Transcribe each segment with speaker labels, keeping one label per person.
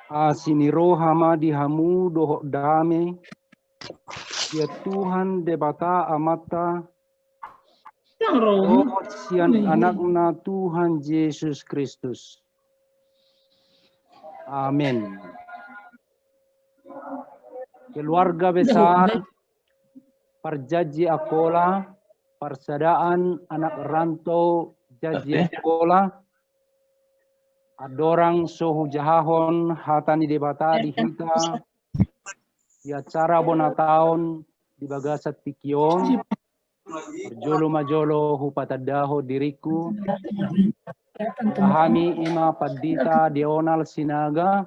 Speaker 1: Asini roha ma di hamu doho dame. Ya Tuhan debata amata. Oh sian anakna Tuhan Yesus Kristus. Amin. Keluarga besar Perjaji Akola, Persaudaraan Anak Rantau Jaji Akola, adorang sohu jahahon hatani debata di hita, di acara bonataon di bagasat tikion, berjolo majolo hupatadaho diriku, kahami ima padita dional sinaga,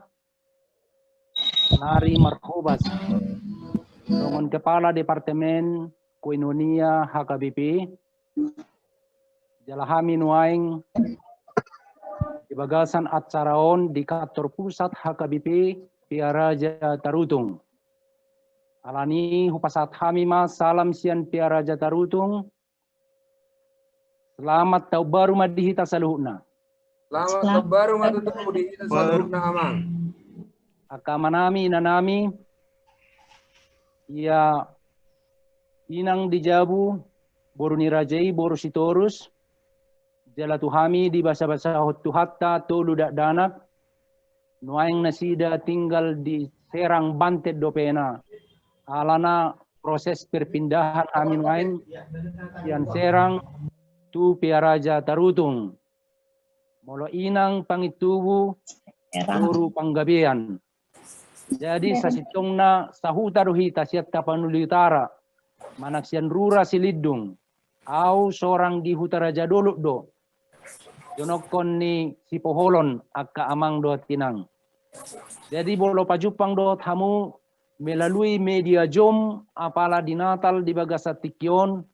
Speaker 1: lari marhobas, dengan Kepala Departemen Koinonia HKBP, jalahami nuaing di bagasan acaraon di kantor pusat HKBP Piaraja Tarutung. Alani hupasat hami mas salam sian Piaraja Tarutung. Selamat tahun baru madihita saluhna.
Speaker 2: Selamat tahun baru madihita saluhna amang.
Speaker 1: Akamanami nanami. Ya inang dijabu boru nirajai boru sitorus jala tuhami di basa-basa hotuhatta tolu dak danak nuaing nasida tinggal di Serang Bantet dopena alana proses perpindahan amin nuaing yang Serang tu Piaraja Tarutung molo inang pangitubu boru panggabean. Jadi sasitongna sahuta rohita siat Tapanuli Utara, manaksian rura silidung, au seorang di Hutaraja Doluk do, jonokon ni si poholon akka amang do tinang. Jadi bolo pajupang do hamu melalui media jom apala di Natal di Bagasat Tikion,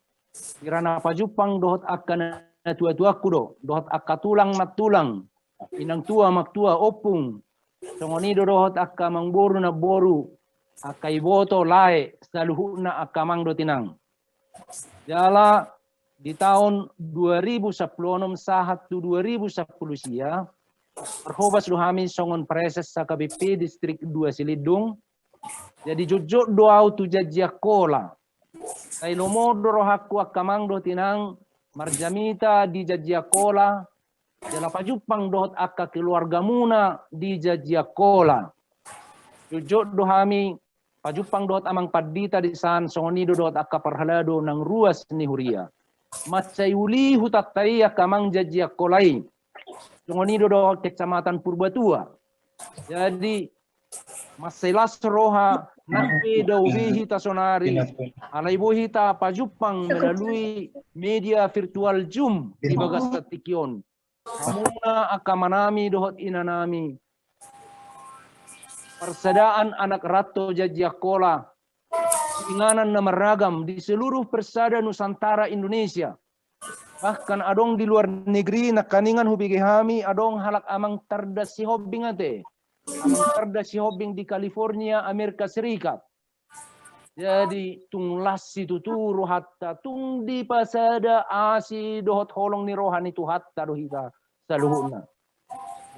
Speaker 1: kirana pajupang dohot akka na tua-tuaku dohot akka tulang mat tulang, inang tua mak tua opung, songoni dohot akka mangboru na boru akka iboto lae saluhuna akka mangdo tinang. Jala di tahun 2016 sahat tu 2010 sia perhobas luhami songon preses sa KBP distrik 2 Silidung. Jadi jujur doa tu jajia kola. Kay lomodo rohaku akka mangdo tinang marjamita di jajia kola. Jala pajupang dohot akka keluarga muna di jajia kola. Jujur dohami pajupang dohot amang padita di san songonido dohot akka perhalado nang ruas ni huria. Matsayuli hutatay akka mang jajia kolai. Songonido dohot kecamatan Purbatua. Jadi maselas roha nakpe dauhi tasonari alaibo hita pajupang melalui media virtual Zoom di Bagasat Tikion. Hamuna akamanami dohot inanami. Persaudaraan Anak Rato Jajiakola. Inganan na meragam di seluruh persada Nusantara Indonesia. Bahkan adong di luar negeri nakaningan hubigi hami adong halak amang tarda si hobbing ate. Amang tarda si hobbing di California, Amerika Serikat. Jadi tung lasi tuturu hatta tung di pasada asi dohot holong ni rohani tu hatta dohita saluhuna.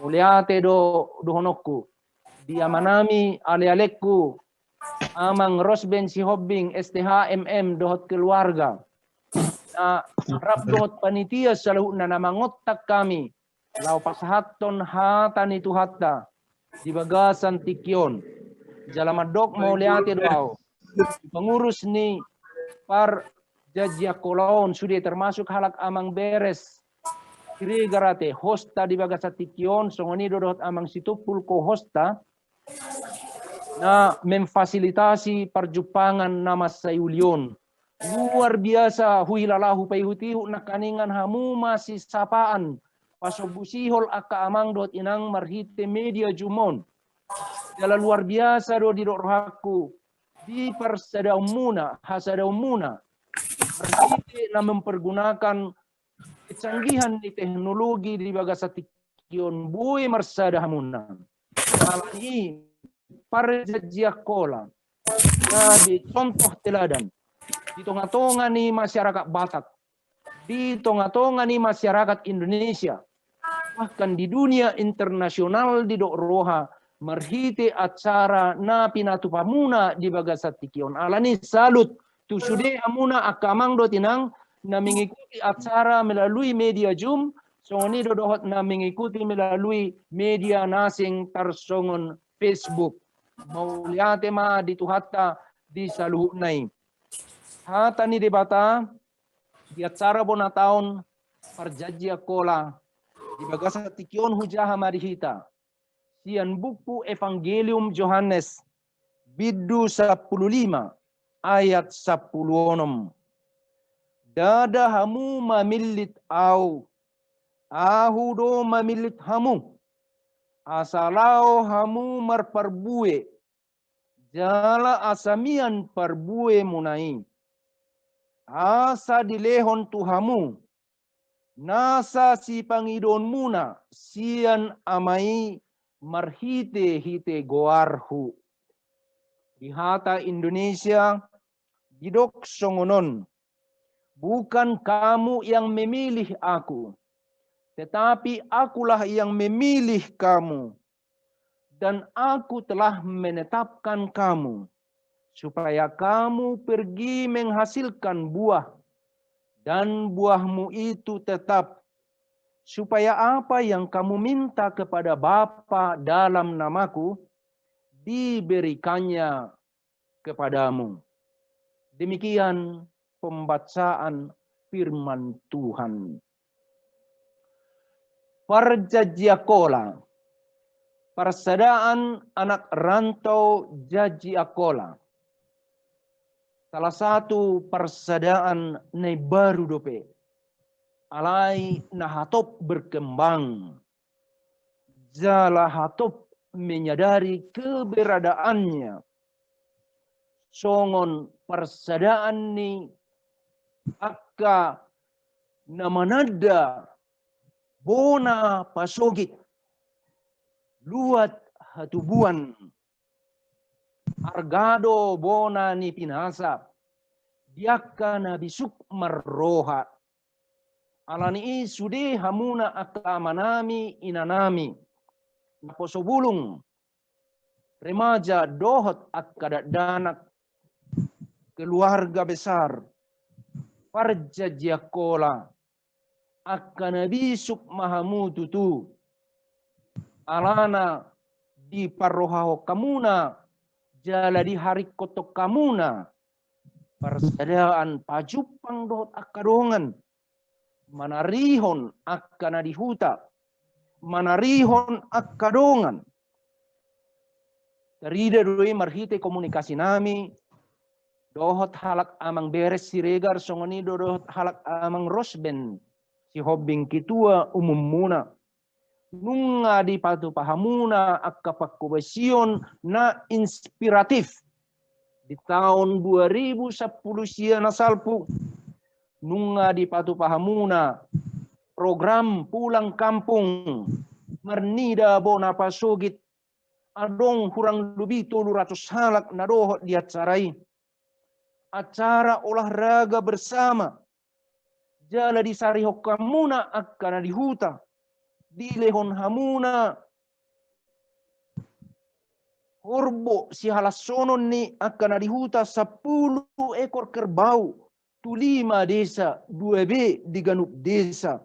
Speaker 1: Muliate dohonokku. Di amanami ale-alekku. Amang Rosben si hobbing STHMM dohot keluarga. Na rap dohot panitia saluhuna na mangotak kami. Lau pasahaton hata ni tu hatta. Di Bagasan Tikion. Jalamadok muliate doaw. Pengurus ni par Jajiakolaon sudah termasuk halak amang beres kiri garate hosta di Bagasat Tikion songoni dodot amang situpul ko hosta na memfasilitasi perjupangan nama sayulion luar biasa huilalahu payhutihu nakaningan hamu masih sapaan pasobusihol akka amang dot inang marhite media jumon jala luar biasa do di rohaku di persadaumuna hasadaumuna berhiti na mempergunakan kecanggihan di teknologi di Bagasat Tikion buai marsadahamuna alani para Jajiakola jadi contoh teladan di tengah-tengah nih masyarakat Batak di tengah-tengah nih masyarakat Indonesia bahkan di dunia internasional di dok roha marhite acara na pinatupamuna di bagasat tikion. Alani salut tu sude amuna akamang do tinang na mengikuti acara melalui media Zoom, songoni dodohot na mengikuti melalui media nasing tarsongon Facebook. Mauliate ma dituhatta di saluhunay. Hata ni debata di acara bona taon parjajia kola di bagasat tikion hujaha marihita. Sian buku Evangelium Johannes bidu 15 ayat 16. Dada hamu mamilit au, ahu do mamilit hamu, asalao hamu marparbue, jala asamian parbue munai. Asa dilehon tuhamu, nasa si pangidon muna, sian amai marhite hite goarhu. Di hata Indonesia, didok songonon, bukan kamu yang memilih aku, tetapi akulah yang memilih kamu. Dan aku telah menetapkan kamu, supaya kamu pergi menghasilkan buah, dan buahmu itu tetap, supaya apa yang kamu minta kepada Bapa dalam namaku, diberikannya kepadamu. Demikian pembacaan firman Tuhan. Parjajiakola, persaudaraan anak rantau Jajiakola. Salah satu persaudaraan na baru dope. Alai nahatop berkembang. Jala hatop menyadari keberadaannya. Songon persaudaraan ni akka namanada bona pasogit luat hatubuan argado bona ni pinasa diakka na bisuk marroha alani sude hamuna akamanami inanami naposobulung remaja dohot akadadanak keluarga besar parjajiakola akan bisuk mahamututu alana di parohaho kamuna jala di hari kotok kamuna persaudaraan pajupang dohot akadongan manarihon akan dihuta manarihon akadongan terida doi marhite komunikasi nami dohot halak amang beres siregar songoni dohot halak amang rosben si hobbing kitua umum muna nunga di patu pahamuna akka pakkubasion na inspiratif di tahun 2010 siya nasalpu nunga di patu pahamuna program pulang kampung mernida bona pasugit adong kurang lebih 200 halak na dohot di acara olahraga bersama jala di sarihok kamuna akan dihuta di lehon hamuna korbo si halasonon ni akan dihuta 10 ekor kerbau tu 5 desa 2B di Ganup desa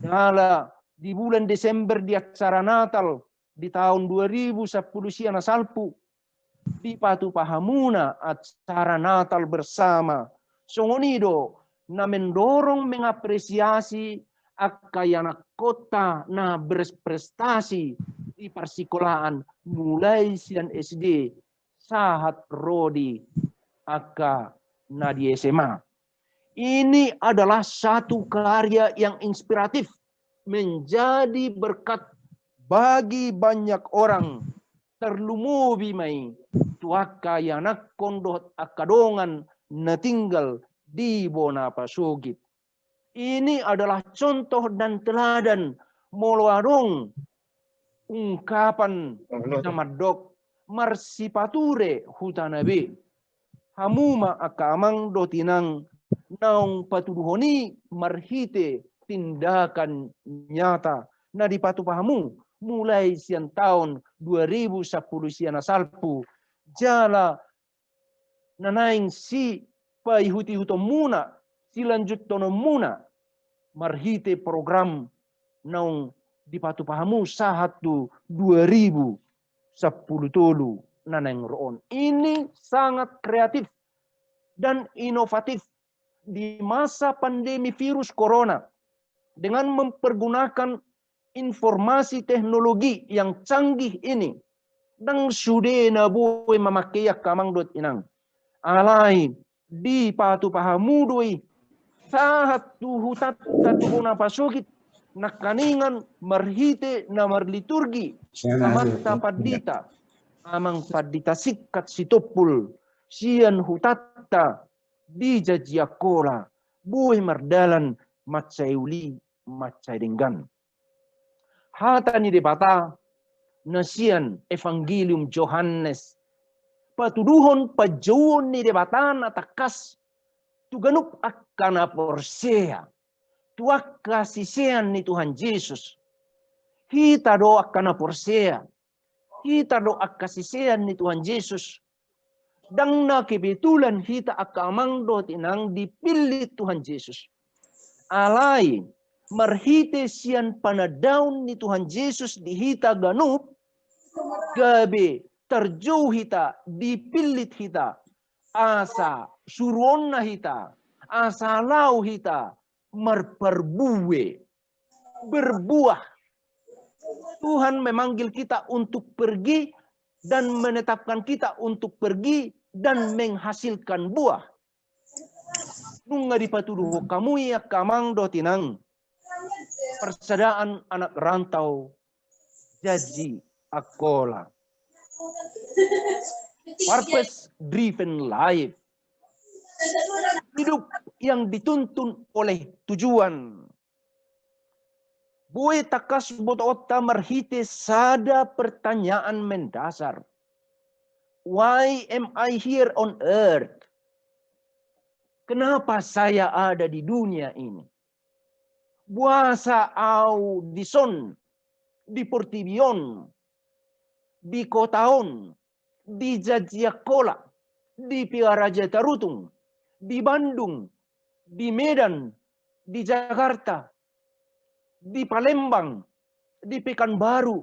Speaker 1: jala di bulan Desember di acara Natal di tahun 2010 siana salpu di patu pahamuna acara Natal bersama songonido na mendorong mengapresiasi akayana kota na berprestasi di persekolahan mulai sian SD sahat rodi aka na di SMA. Ini adalah satu karya yang inspiratif menjadi berkat bagi banyak orang terlumubi mai tuaka yanak kondot akadongan na tinggal di bona pasugit. Ini adalah contoh dan teladan moloadong ungkapan namadok marsipature hutanabe hamuma akamang dotinang naung patuduhoni marhite tindakan nyata na dipatu pahamu mulai sian tahun 2010 sian asalpu jala nanaing si paihuti huto muna silanjut tono muna marhite program naung dipatu pahamu sahatu 2010 tolu nanaing roon. Ini sangat kreatif dan inovatif di masa pandemi virus corona dengan mempergunakan informasi teknologi yang canggih ini dan sudah na boy memakai kamang dot inang alai di patu pahamu doi satu hutat satu bona pasukit nakaningan marhite na marliturgi amanta padita amang padita sikat sitopul sian hutatta di jajiakola buih mardalan macayuli macayenggan hata ni debata nasian Evangelium Johannes patuduhon pajauon ni debatan atakas tuganuk akana porsea tuak kasisian ni Tuhan Yesus kita do akana porsea kita do kasisian ni Tuhan Yesus dang na kebetulan kita akamang do tinang dipilih Tuhan Yesus alai marhite sian panadaun ni Tuhan Yesus di hita ganup gabe terjauh hita dipilih hita asa suruon na hita asa lau hita marperbuwe berbuah. Tuhan memanggil kita untuk pergi dan menetapkan kita untuk pergi dan menghasilkan buah. Nunga dipatuduh kamu ya kamang dotinang persadaan anak rantau jadi akola. Purpose driven life. Hidup yang dituntun oleh tujuan. Buai takas botota marhite sada pertanyaan mendasar. Why am I here on earth? Kenapa saya ada di dunia ini? Buasa au di son, di Portibion, di Kotaon, di Jajiakola, di Piaraja Tarutung, di Bandung, di Medan, di Jakarta, di Palembang, di Pekanbaru,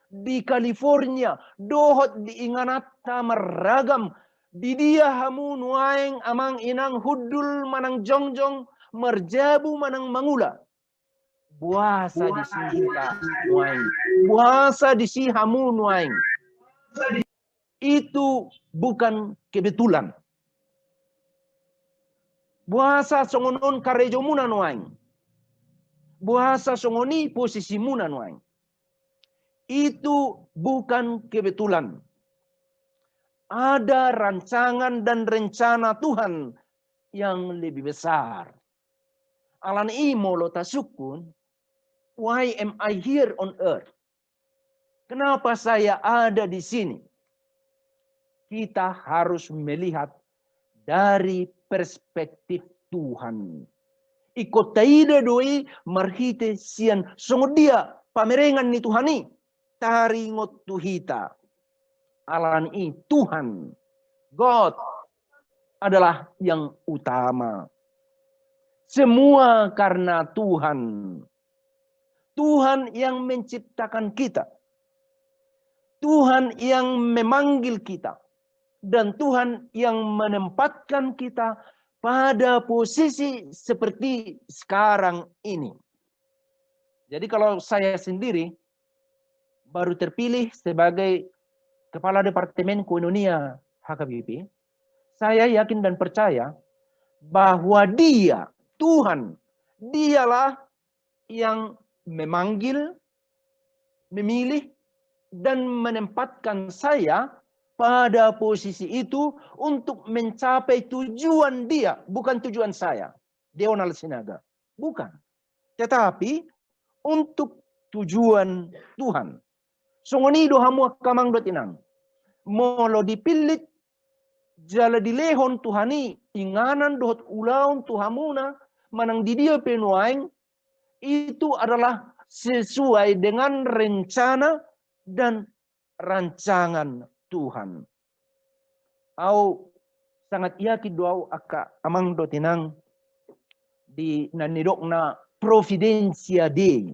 Speaker 1: di California, dohot di Inganata meragam, di dia hamu nuaeng amang inang hudul manang jongjong, merjabu manang mangula. Buasa di sihita nuaeng, buasa di sihamu nuaeng. Itu bukan kebetulan. Buasa songonon karejo muna nuaeng. Buasa songoni posisi muna nuaeng. Itu bukan kebetulan. Ada rancangan dan rencana Tuhan yang lebih besar. Alan imo lo tasukun, why am I here on earth? Kenapa saya ada di sini? Kita harus melihat dari perspektif Tuhan. Ikut taida doi marhite sian songodia pamerengan ni Tuhani taringot tuhita alan i Tuhan God adalah yang utama. Semua karena Tuhan. Tuhan yang menciptakan kita. Tuhan yang memanggil kita. Dan Tuhan yang menempatkan kita pada posisi seperti sekarang ini. Jadi kalau saya sendiri baru terpilih sebagai Kepala Departemen Koinonia HKBP, saya yakin dan percaya bahwa Dia, Tuhan, Dialah yang memanggil, memilih, dan menempatkan saya pada posisi itu untuk mencapai tujuan Dia, bukan tujuan saya. Deonal Sinaga. Bukan. Tetapi untuk tujuan Tuhan. Songoni dohamu kamang dotinang. Molo dipilih jala dilehon Tuhani inganan dohot ulaun Tuhamuna manang di dia penuaing itu adalah sesuai dengan rencana dan rancangan Tuhan. Au sangat yakin doa aka amang do tinang di nanidokna Providensia Dei.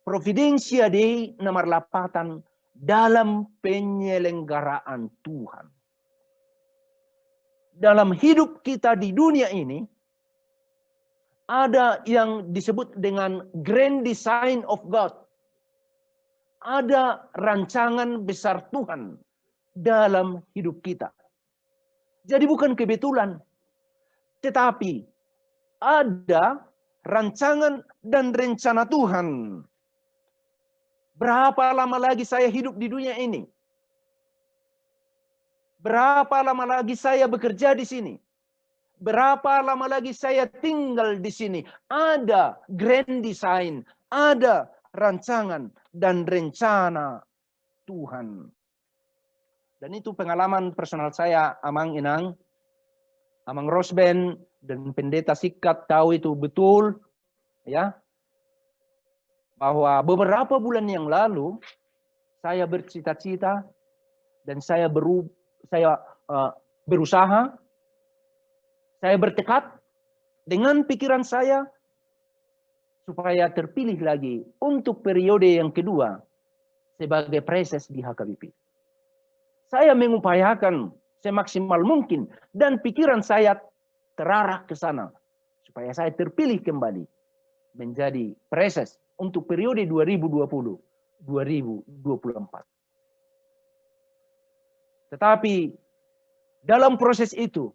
Speaker 1: Providensia Dei nomor 8 dalam penyelenggaraan Tuhan. Dalam hidup kita di dunia ini, ada yang disebut dengan grand design of God. Ada rancangan besar Tuhan dalam hidup kita. Jadi bukan kebetulan, tetapi ada rancangan dan rencana Tuhan. Berapa lama lagi saya hidup di dunia ini? Berapa lama lagi saya bekerja di sini? Berapa lama lagi saya tinggal di sini? Ada grand design, ada rancangan dan rencana Tuhan. Dan itu pengalaman personal saya, Amang Inang, Amang Rosben, dan Pendeta Sikat tahu itu betul, ya, bahwa beberapa bulan yang lalu saya bercita-cita dan saya berusaha, saya bertekad dengan pikiran saya supaya terpilih lagi untuk periode yang kedua sebagai preses di HKBP. Saya mengupayakan semaksimal mungkin dan pikiran saya terarah ke sana supaya saya terpilih kembali menjadi preses untuk periode 2020-2024. Tetapi dalam proses itu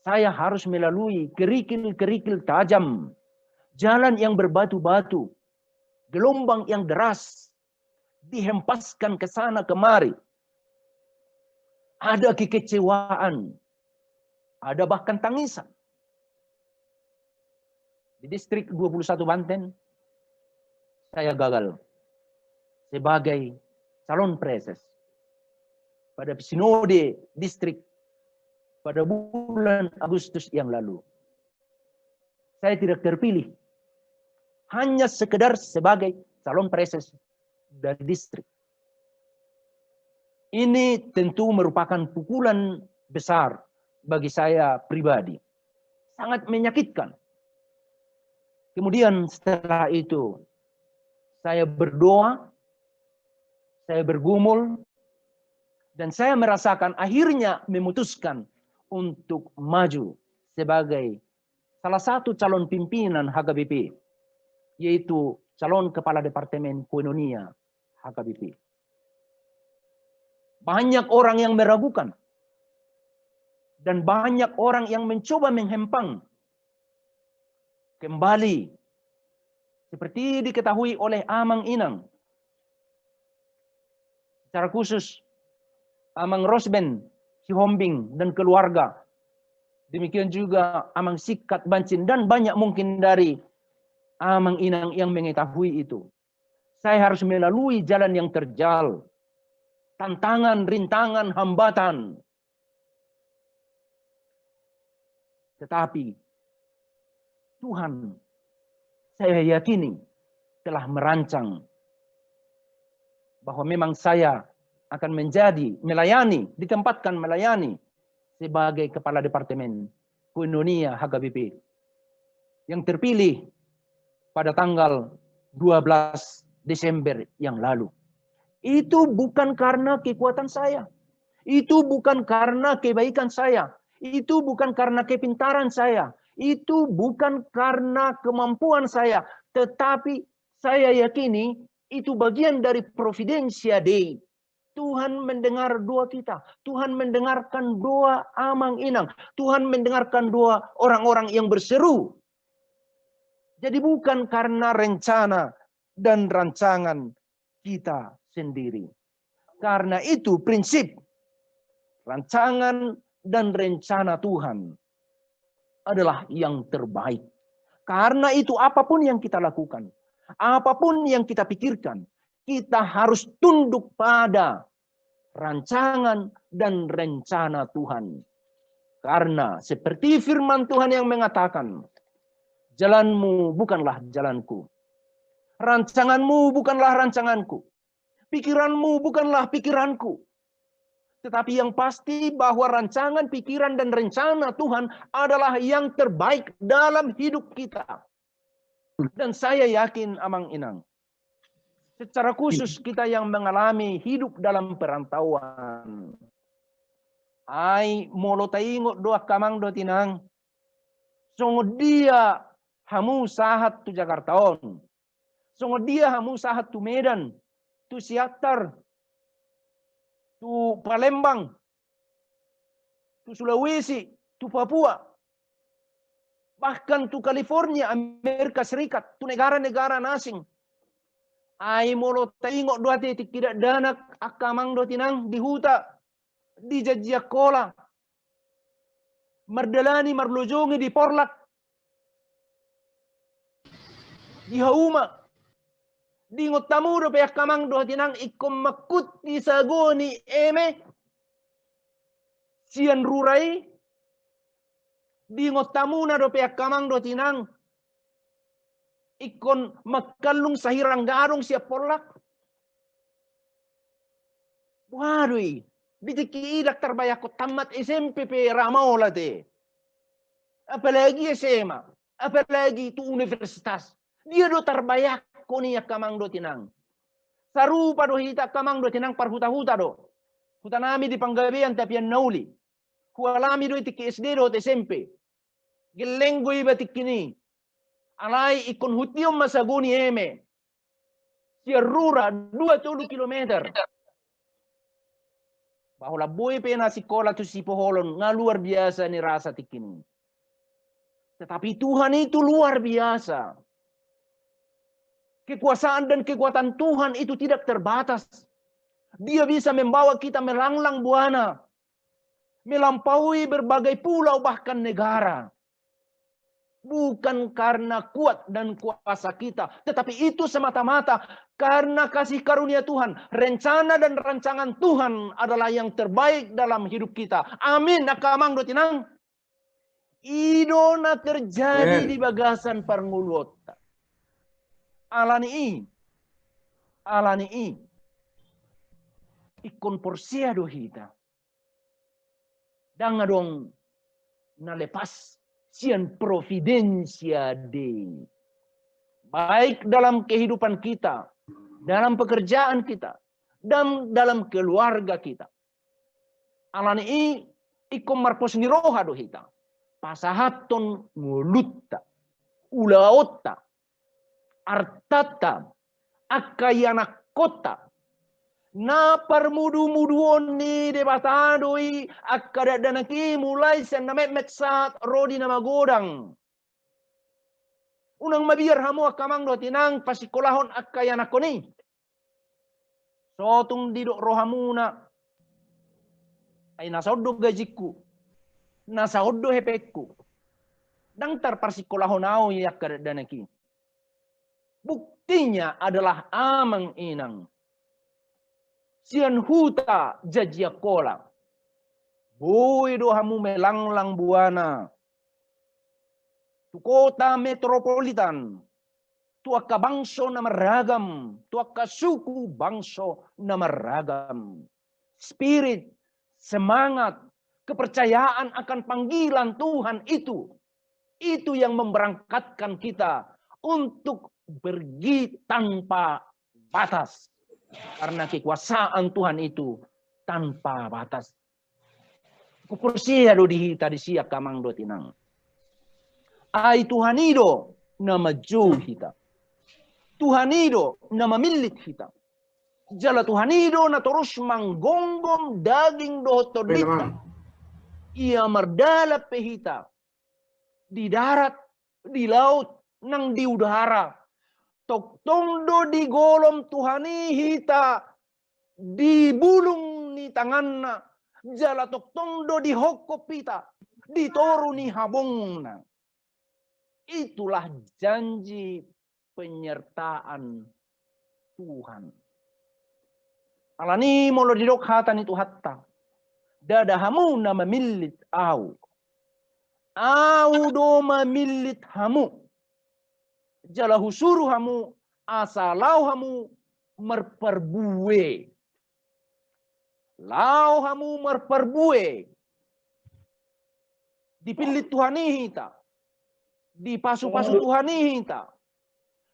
Speaker 1: saya harus melalui kerikil-kerikil tajam, jalan yang berbatu-batu, gelombang yang deras, dihempaskan ke sana kemari. Ada kekecewaan, ada bahkan tangisan. Di distrik 21 Banten, saya gagal sebagai calon preses pada sinode distrik pada bulan Agustus yang lalu. Saya tidak terpilih, hanya sekedar sebagai calon preses dari distrik. Ini tentu merupakan pukulan besar bagi saya pribadi. Sangat menyakitkan. Kemudian setelah itu, saya berdoa, saya bergumul, dan saya merasakan akhirnya memutuskan untuk maju sebagai salah satu calon pimpinan HKBP, yaitu calon kepala Departemen Koinonia HKBP. Banyak orang yang meragukan. Dan banyak orang yang mencoba menghempang. Kembali. Seperti diketahui oleh Amang Inang. Secara khusus, Amang Rosben, Sihombing, dan keluarga. Demikian juga Amang Sikat Bancin, dan banyak mungkin dari Amang Inang yang mengetahui itu. Saya harus melalui jalan yang terjal. Tantangan, rintangan, hambatan. Tetapi Tuhan, saya yakini, telah merancang bahwa memang saya akan melayani, ditempatkan melayani sebagai kepala Departemen Koinonia HKBP yang terpilih pada tanggal 12 Desember yang lalu. Itu bukan karena kekuatan saya. Itu bukan karena kebaikan saya. Itu bukan karena kepintaran saya. Itu bukan karena kemampuan saya. Tetapi saya yakini itu bagian dari Providensia Dei. Tuhan mendengar doa kita. Tuhan mendengarkan doa Amang Inang. Tuhan mendengarkan doa orang-orang yang berseru. Jadi bukan karena rencana dan rancangan kita sendiri. Karena itu prinsip rancangan dan rencana Tuhan adalah yang terbaik. Karena itu apapun yang kita lakukan, apapun yang kita pikirkan, kita harus tunduk pada rancangan dan rencana Tuhan. Karena seperti firman Tuhan yang mengatakan, jalanmu bukanlah jalanku, Rancanganmu bukanlah rancanganku. Pikiranmu bukanlah pikiranku. Tetapi yang pasti bahwa rancangan, pikiran, dan rencana Tuhan adalah yang terbaik dalam hidup kita. Dan saya yakin, Amang Inang, secara khusus kita yang mengalami hidup dalam perantauan. Ai molo taingo doa kamang do tinang. Songo dia hamu sahat tu Jakartaon. Songo dia hamu sahat tu Medan, tu Siatar, tu Palembang, tu Sulawesi, tu Papua, bahkan tu California, Amerika Serikat, tu negara-negara asing. Ai molo taingok dua titik tidak danak akamang do tinang di huta, di Jajiakola, Mardalani, Marlojongi, di Porlak, di Hauma, di ngotamu do pe akamang do tinang ikom makut di sagoni eme, sian rurai, di ngotamu na do pe akamang do tinang ikon makalung sahirang garong siap Porlak. Waduh, bitiki daktar bayako tamat SMP pe Ramaola te. Apalagi SMA, apalagi itu universitas. Dia do tarbayako ni kamang do tinang. Sarupa do hita kamang do tinang parhuta-huta do. Huta nami di Panggabean tapi yang nauli. Hualami do itiki SD do SMP. Gelenggo iba tikini. Alai ikon hutiom masaguni eme. Sierrura 20 kilometer. Bahwa boy pena sekolah tu si poholon nga luar biasa ni rasa tikini. Tetapi Tuhan itu luar biasa. Kekuasaan dan kekuatan Tuhan itu tidak terbatas. Dia bisa membawa kita melanglang buana, melampaui berbagai pulau bahkan negara. Bukan karena kuat dan kuasa kita, tetapi itu semata-mata karena kasih karunia Tuhan. Rencana dan rancangan Tuhan adalah yang terbaik dalam hidup kita. Amin. Nakamang do tinang. Idona terjadi di bagasan parngulota. Alani ikon porsia do hita. Danga dong nalepas sian providensia de. Baik dalam kehidupan kita, dalam pekerjaan kita, dan dalam keluarga kita. Alani ikon marpos ni roha do hita. Pasahaton ngulutta, ulaota, artata, akayana kota, na parmudu-muduon ni debatadoi akada danaki mulai sen namet saat rodi na magodang. Unang mabiyar hamo akamang do tinang pasikolahon akayana koni. Sotung didok rohamuna ay nasauddo gajiku. Nasauddo hepekku. Dang tarparsikolahonao yak danaki. Buktinya adalah amang inang. Sian huta Jajiakola. Boy dohamu melanglang buana. Tu kota metropolitan. Tu akka bangso na maragam. Tu akka suku bangso na maragam. Spirit, semangat, kepercayaan akan panggilan Tuhan itu yang memberangkatkan kita untuk pergi tanpa batas. Karena kekuasaan Tuhan itu tanpa batas. Kupersia do dihita di siya kamang do tinang. Ay Tuhanido na maju kita. Tuhanido na mamilit kita. Jala Tuhanido na terus manggonggong daging do todita. Ia merdala pehita di darat, di laut, nang di udara. Toktondo di golom Tuhani hita di bulung ni tanganna. Jala toktondo di hokop hita di toru ni habongna. Itulah janji penyertaan Tuhan. Alani molo didok hatan itu hatta. Dadahamu na mamilit au. Au do mamilit hamu. Jala husuru hamu Asalau hamu merperbue. Lau hamu merperbue. Dipilih Tuhan hita. Dipasu-pasu Tuhan hita.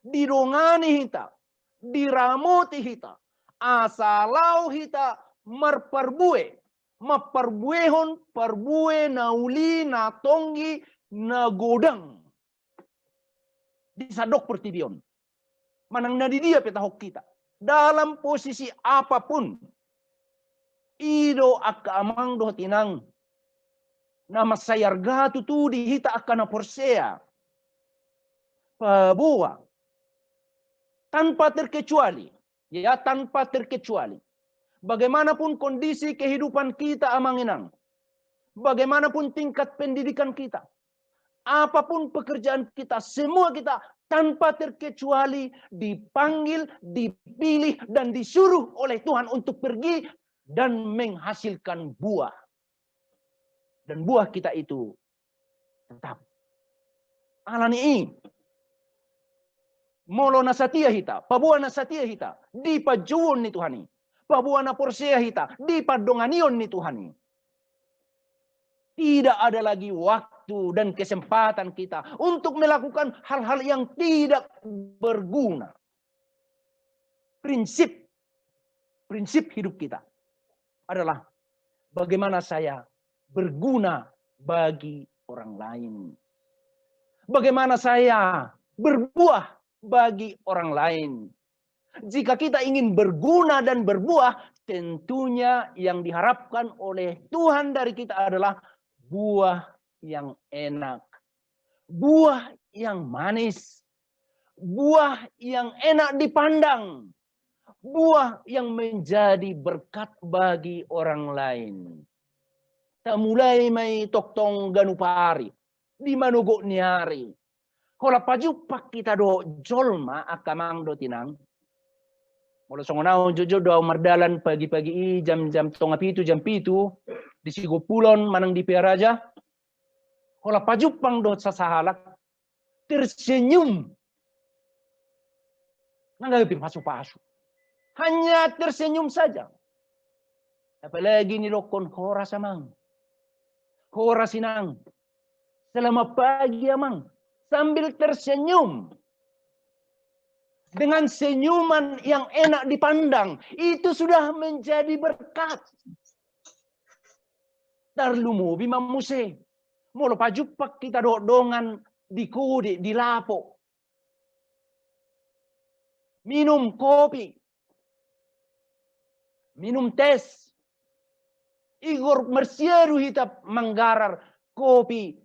Speaker 1: Didongani hita. Diramuti hita. Asalau hita merperbue. Maperbuehon perbue nauli na tonggi na godang. Disadok pertibion. Manang nadi dia petahok kita. Dalam posisi apapun. Ido akka amang do tinang. Nama sayarga tu dihita akan porsea. Pabuah. Tanpa terkecuali. Ya, tanpa terkecuali. Bagaimanapun kondisi kehidupan kita amanginang. Bagaimanapun tingkat pendidikan kita. Apapun pekerjaan kita. Semua kita tanpa terkecuali dipanggil, dipilih, dan disuruh oleh Tuhan untuk pergi dan menghasilkan buah. Dan buah kita itu tetap. Alani ini. Molo nasatia hita. Pabuah nasatia hita. Di pajuon ni Tuhan ini. Pabuah na porsea hita. Di padonganion ni Tuhan ini. Tidak ada lagi waktu dan kesempatan kita untuk melakukan hal-hal yang tidak berguna. Prinsip hidup kita adalah bagaimana saya berguna bagi orang lain. Bagaimana saya berbuah bagi orang lain. Jika kita ingin berguna dan berbuah, tentunya yang diharapkan oleh Tuhan dari kita adalah buah yang enak, buah yang manis, buah yang enak dipandang, buah yang menjadi berkat bagi orang lain. Ta mulai may toktong ganupari, di manugok niari. Kola pajupak kita do jolma akamang do tinang. Mula songonao jojo do mardalan pagi-pagi jam-jam tongapitu jam pitu di Sigupulon manang di Piaraja. Kola pajupang do sasahalak tersenyum. Nanggapi pasu-pasu. Hanya tersenyum saja. Apalagi nilokon hora samang. Hora sinang. Selama pagi amang. Sambil tersenyum. Dengan senyuman yang enak dipandang. Itu sudah menjadi berkat. Tarlumu bimamuse. Molo pajupak kita dongan di kode, di lapo. Minum kopi. Minum tes. Igor mersieru hitap manggarar kopi.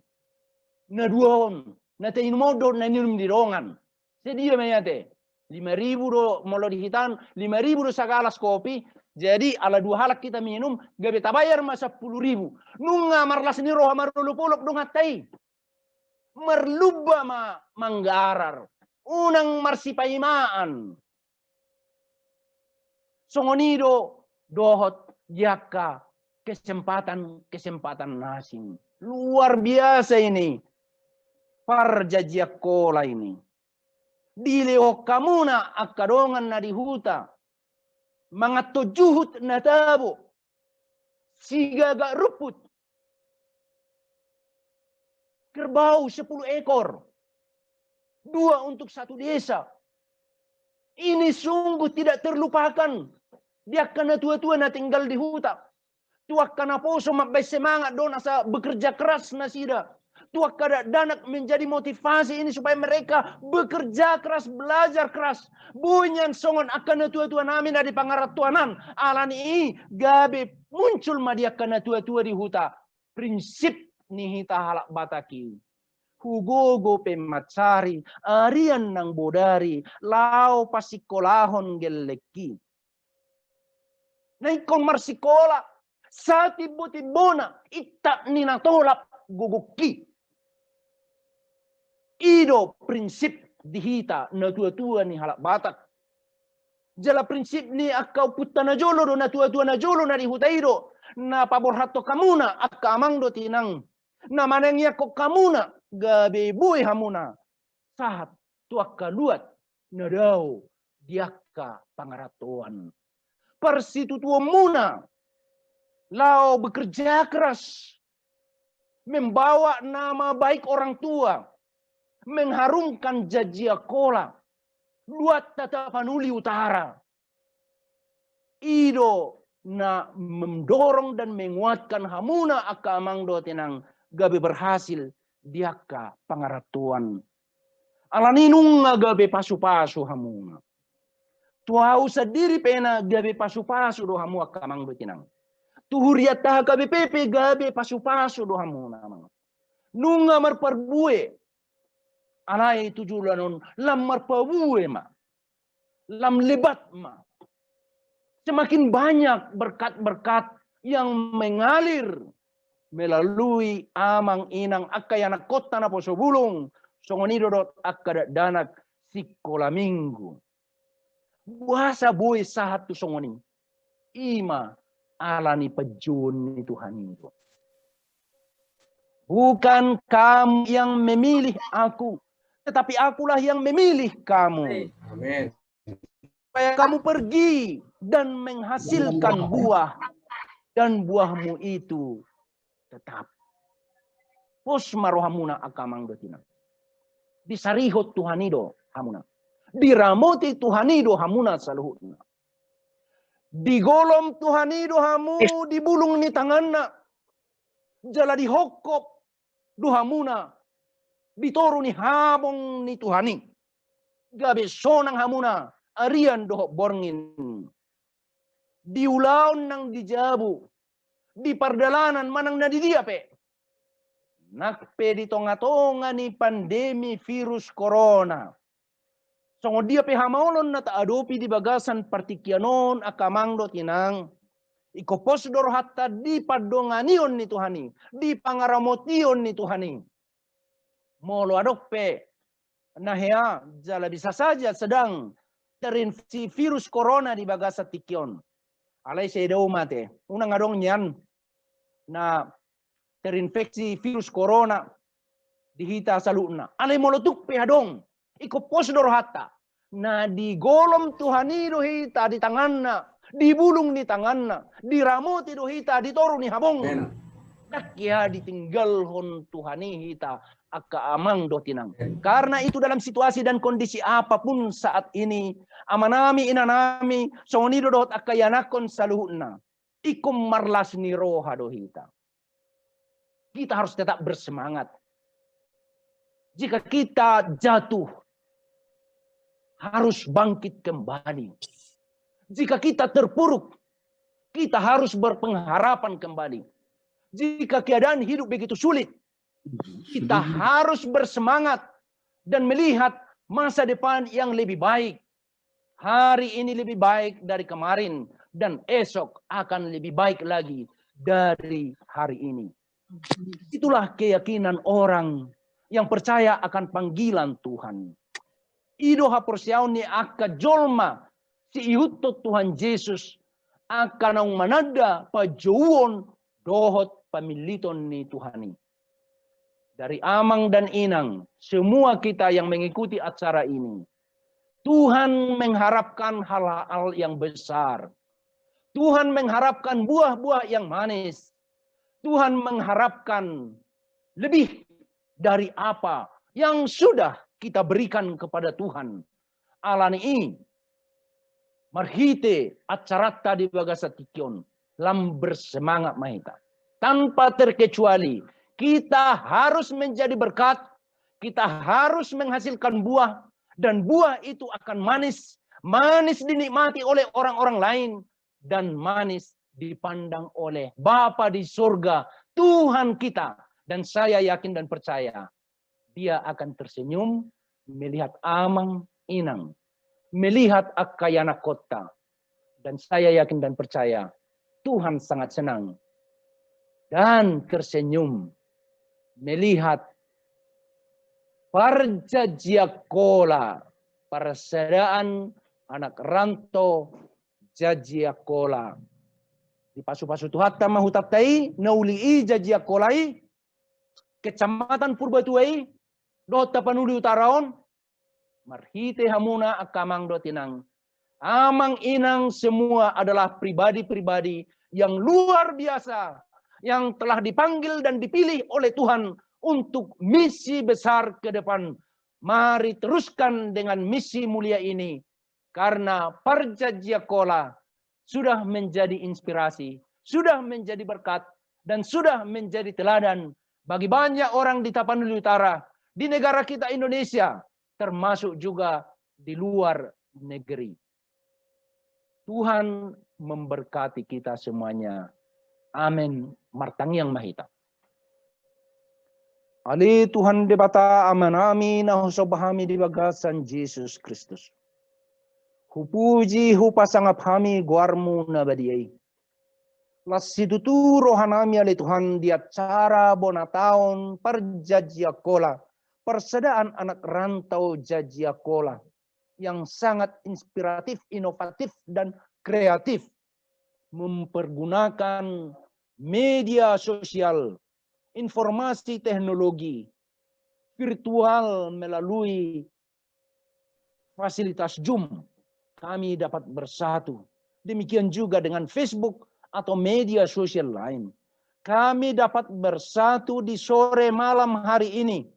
Speaker 1: Na duon. Na te modo na minum di rongan. Sedia mayate. 5.000 do molo dihitan 5.000 do sagalas kopi. Jadi ala 2 halak kita minum gabe tabayar masa 10.000. Nunga marlas ni roh marulupulok dong hatai. Merluba manggarar. Unang marsipaimaan. Songonido dohot jaka kesempatan nasing. Luar biasa ini. Parjajiakola ini. Dileo kamuna akadongan na dihuta. Mga tujuhut na tabo. Sigaga ruput. Kerbau 10 ekor. 2 untuk 1 desa. Ini sungguh tidak terlupakan. Dia karena tua-tua na tinggal di huta. Tua karena poso mabay semangat doon asa bekerja keras na sida. Tua kada danak menjadi motivasi ini supaya mereka bekerja keras, belajar keras. Bunyan songon akan na tua-tua namin na di pangaratuanan. Alani i gabi muncul madia karena tua-tua di huta. Prinsip ni hita halak bataki. Hugogo pemacari, arian nang bodari, lao pasikolahon geleki. Naikon marsikola, sa tibo-tibona, itak ni natolap guguki. Ido prinsip dihita na tua-tua ni halak batak. Jala prinsip ni akau puta na jolo do na tua-tua na jolo na dihuta ido. Na paborhato kamuna akka amang do tinang. Na manangya ko kamuna gabe buhay hamuna. Sahat tuak kaluat nadau diaka pangaratuan. Persitu tua muna, lau bekerja keras, membawa nama baik orang tua, mengharumkan Jajiakola, luat Tapanuli Utara. Ido na mendorong dan menguatkan hamuna aka amangdo tenang gabe berhasil diaka pangaratuan. Alaninung gabe pasu-pasu hamuna. Tuau sendiri pena gabe pasu-pasu do hamu aka amangdo tenang. Tuhuriat taha gabe pepe gabe pasu-pasu do hamuna. Nunga marparbue. Alai tujulanon lam marparbue ma. Lam lebat ma. Semakin banyak berkat-berkat yang mengalir melalui amang inang akayanak kota na poso bulung songonidodot akadat danak sikola minggu. Buasa boy sahat tu songoni. Ima alani pejun Tuhan itu. Bukan kamu yang memilih aku, tetapi akulah yang memilih kamu.
Speaker 2: Amin.
Speaker 1: Supaya kamu pergi dan menghasilkan buah, dan buahmu itu tetap. Pos marohamuna akamang dotina. Disarihot Tuhanido hamuna. Diramoti Tuhanido hamuna saluhutna. Digolom Tuhanido hamu dibulung ni tanganna. Jala dihokop duhamuna. Ditoru ni habong ni Tuhani. Gabe sonang hamuna. Arian dohok borngin. Di ulaun nang dijabu. Di pardalanan manang na di dia pe. Nakpe di tonga-tonga ni pandemi virus corona. Songo dia pe hamaulon na taadopi di bagasan partikianon akamangdo tinang. Ikopos dor hatta di padonganion ni Tuhani. Di pangaramotion ni Tuhani. Molo adok pe. Nahea jala bisa saja sedang terinfeksi virus corona di bagasa tikion. Alay sa daw mate. Unang adong niyan na terinfeksi virus corona dihita sa luna. Alay molotuk pe adong. Ikopos dor hatta. Na digolom Tuhanido hita di tanganna. Dibulung ni tanganna. Diramoti do hita ditoru ni habong. Dakya ditinggal hon Tuhani hita aka amang do tinang. Karena itu dalam situasi dan kondisi apapun saat ini, amanami inanami sonido dot akayanakon saluhna. Ikum marlas ni roha dohita. Kita harus tetap bersemangat. Jika kita jatuh, harus bangkit kembali. Jika kita terpuruk, kita harus berpengharapan kembali. Jika keadaan hidup begitu sulit, kita harus bersemangat dan melihat masa depan yang lebih baik. Hari ini lebih baik dari kemarin dan esok akan lebih baik lagi dari hari ini. Itulah keyakinan orang yang percaya akan panggilan Tuhan. Ido haporsiaw ni aka jolma si iutot Tuhan Yesus akan ang manada pajuon dohot pamiliton ni Tuhani. Dari amang dan inang, semua kita yang mengikuti acara ini, Tuhan mengharapkan hal-hal yang besar. Tuhan mengharapkan buah-buah yang manis. Tuhan mengharapkan lebih dari apa yang sudah kita berikan kepada Tuhan. Alani marhite acarata di bagasa tikion, lam bersemangat mahita. Tanpa terkecuali, kita harus menjadi berkat, kita harus menghasilkan buah, dan buah itu akan manis. Manis dinikmati oleh orang-orang lain, dan manis dipandang oleh Bapa di surga, Tuhan kita. Dan saya yakin dan percaya, Dia akan tersenyum melihat amang inang, melihat akayana kota. Dan saya yakin dan percaya, Tuhan sangat senang dan tersenyum melihat Parjajiakola, persaudaraan anak rantau Jajiakola. Di pasu-pasu tuhata mahutatai naulii Jajiakolai, Kecamatan Purbatuai, Dota Panuli Utaraon, marhite hamuna akamang dotinang. Amang inang semua adalah pribadi-pribadi yang luar biasa, yang telah dipanggil dan dipilih oleh Tuhan untuk misi besar ke depan. Mari teruskan dengan misi mulia ini, karena Parjajiakola sudah menjadi inspirasi, sudah menjadi berkat, dan sudah menjadi teladan bagi banyak orang di Tapanuli Utara, di negara kita Indonesia, termasuk juga di luar negeri. Tuhan memberkati kita semuanya. Amin. Martang yang mahita. Ali Tuhan debata amanami na husobahami di bagasan Jesus Kristus. Hupuji hupasangap hami guarmu na badiay. Lasitutu rohanami ali Tuhan di acara bonataon Parjajiakola. Persedaan anak rantau Jajiakola yang sangat inspiratif, inovatif, dan kreatif. Mempergunakan media sosial, informasi teknologi, virtual melalui fasilitas Zoom. Kami dapat bersatu. Demikian juga dengan Facebook atau media sosial lain. Kami dapat bersatu di sore malam hari ini.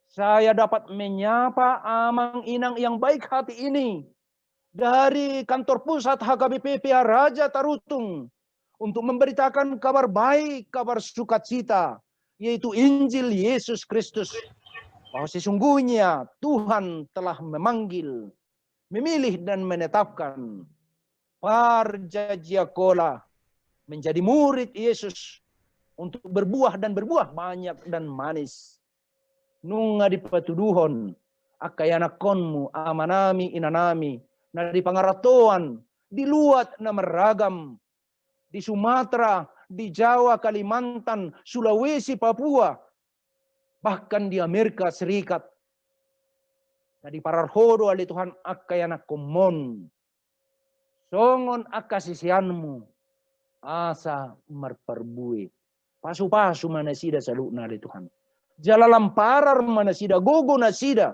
Speaker 1: Saya dapat menyapa amang inang yang baik hati ini dari kantor pusat HKBP Raja Tarutung untuk memberitakan kabar baik, kabar sukacita, yaitu Injil Yesus Kristus. Bahwa sesungguhnya Tuhan telah memanggil, memilih dan menetapkan Parjajiakola menjadi murid Yesus untuk berbuah dan berbuah banyak dan manis. Nunga di patuduhon akayana konmu amanami inanami na di pangaratoan di luat na meragam di Sumatera, di Jawa, Kalimantan, Sulawesi, Papua, bahkan di Amerika Serikat. Na di pararhodo ali Tuhan akayana komon songon akasisianmu asa merperbui pasu-pasu manasida salukna ali Tuhan. Jalalamparar manasida, gogo nasida,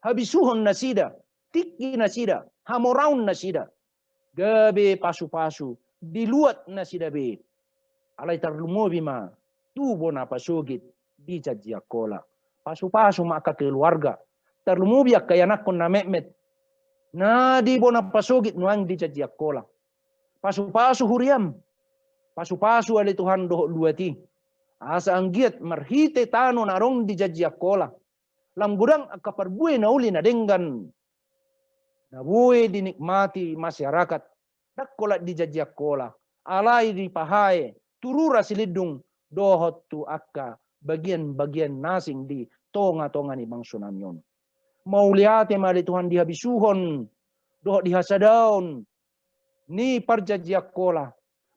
Speaker 1: habisuhon nasida, tiki nasida, hamoraun nasida, gabe pasu-pasu, diluat nasida be, alay tarlumobi ma, tubo na pasugit, di Jajiakola, pasu-pasu maka keluarga, tarlumobi akayanakon na memet, na di bo na pasugit nuang di Jajiakola, pasu-pasu huriam, pasu-pasu alay Tuhan doho luati, asa anggiat marhite tano narong di Jajiakola. Lam gudang akaparbuay na uli na denggan. Nabuhay dinikmati masyarakat. Dakkola di Jajiakola. Alay di pahay. Turura silidung dohot tu akka. Bagian-bagian nasing di tonga-tonga ni Bang Sunamyon. Mauliate mali Tuhan dihabisuhon. Dohot dihasadaon. Ni Parjajiakola.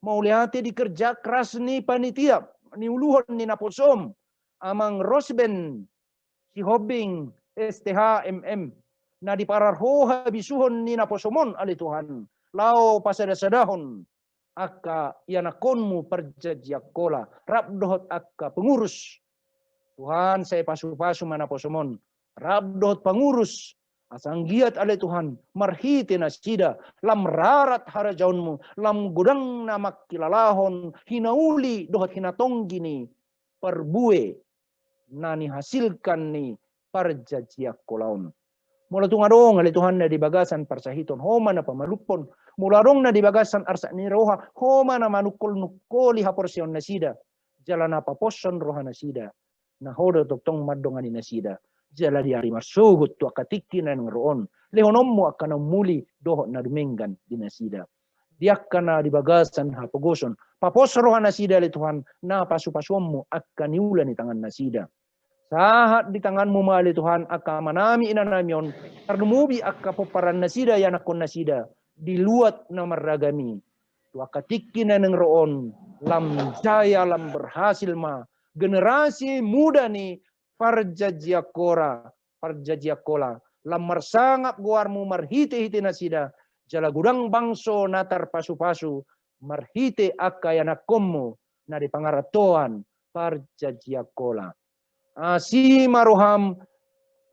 Speaker 1: Mauliate dikerja keras ni panitia. Ni uluhon ni naposom amang Rosben si Hobing STHMM na di pararhoha bisuhon ni naposomon ali Tuhan lao pasada-sadahon akka yanakonmu Parjajiakola rabdohot akka pengurus Tuhan saya pasu-pasu manaposomon rabdohot pengurus asanggiat ali Tuhan marhite nasida lam rarat harajaunmu lam gudang namak kilalahon hinauli dohot hinatong gini perbue nani hasilkan ni Parjajiakolaon. Mula tungadong ali Tuhan na di bagasan parsahiton homa na pamalupon mularong na di bagasan arsa ni roha homa na manukol-nukoli haporsion nasida jala na paposon roha nasida na hodo toktong madongan ni nasida jala di hari masugut tu akatiki na ng roon. Lehonom mo akan muli doho na dumenggan dinasida. Diak ka na dibagasan hapugoson. Paposrohan nasida li Tuhan na pasupaswam mo akan niulan ni tangan nasida. Sahat di tangan mo mali Tuhan akka manami inanamyon. Tarnumubi akka poparan nasida yan akon nasida. Diluat na maragami. Tu akatiki na ng roon. Lam jaya lam berhasil ma. Generasi muda ni Parjajiakola, lam marsangap guarmu marhite-hite nasida, jala gudang bangso natar pasu-pasu, marhite akayanakommu, na di pangaratoan Parjajiakola. Si maruham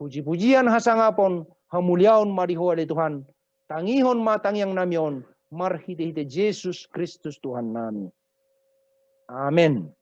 Speaker 1: Puji-pujian hasangapon, hamuliaon madiho ali Tuhan. Tangihon matang yang namion, marhite-hite Yesus Kristus Tuhan nami. Amin.